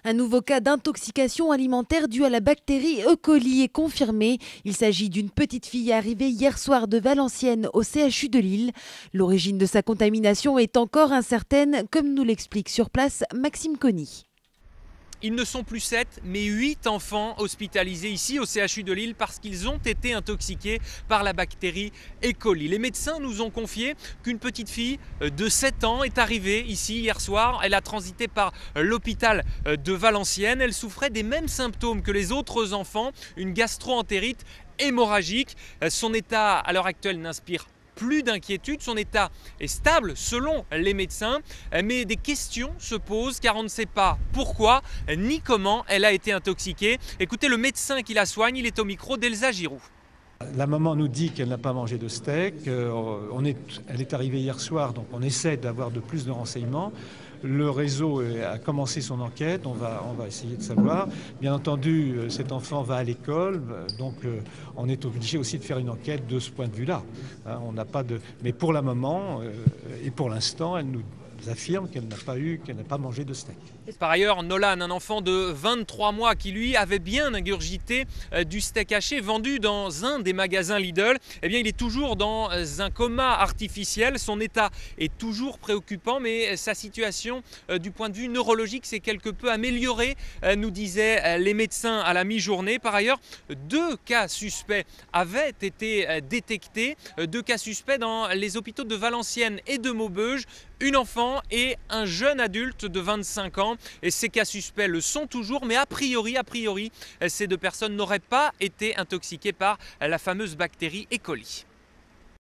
Un nouveau cas d'intoxication alimentaire due à la bactérie E. coli est confirmé. Il s'agit d'une petite fille arrivée hier soir de Valenciennes au CHU de Lille. L'origine de sa contamination est encore incertaine, comme nous l'explique sur place Maxime Conny. Ils ne sont plus 7, mais 8 enfants hospitalisés ici au CHU de Lille parce qu'ils ont été intoxiqués par la bactérie E. coli. Les médecins nous ont confié qu'une petite fille de 7 ans est arrivée ici hier soir. Elle a transité par l'hôpital de Valenciennes. Elle souffrait des mêmes symptômes que les autres enfants, une gastro-entérite hémorragique. Son état à l'heure actuelle n'inspire plus d'inquiétude, son état est stable selon les médecins, mais des questions se posent car on ne sait pas pourquoi ni comment elle a été intoxiquée. Écoutez le médecin qui la soigne, il est au micro d'Elsa Giroux. La maman nous dit qu'elle n'a pas mangé de steak, elle est arrivée hier soir, donc on essaie d'avoir de plus de renseignements. Le réseau a commencé son enquête, on va essayer de savoir. Bien entendu, cet enfant va à l'école, donc on est obligé aussi de faire une enquête de ce point de vue-là. On n'a pas de... Mais pour la maman, et pour l'instant, elle nous affirme qu'elle n'a pas mangé de steak. Par ailleurs, Nolan, un enfant de 23 mois qui lui avait bien ingurgité du steak haché vendu dans un des magasins Lidl, eh bien il est toujours dans un coma artificiel. Son état est toujours préoccupant, mais sa situation du point de vue neurologique s'est quelque peu améliorée, nous disaient les médecins à la mi-journée. Par ailleurs, 2 cas suspects avaient été détectés, 2 cas suspects dans les hôpitaux de Valenciennes et de Maubeuge, une enfant et un jeune adulte de 25 ans. Et ces cas suspects le sont toujours, mais a priori, ces 2 personnes n'auraient pas été intoxiquées par la fameuse bactérie E. coli.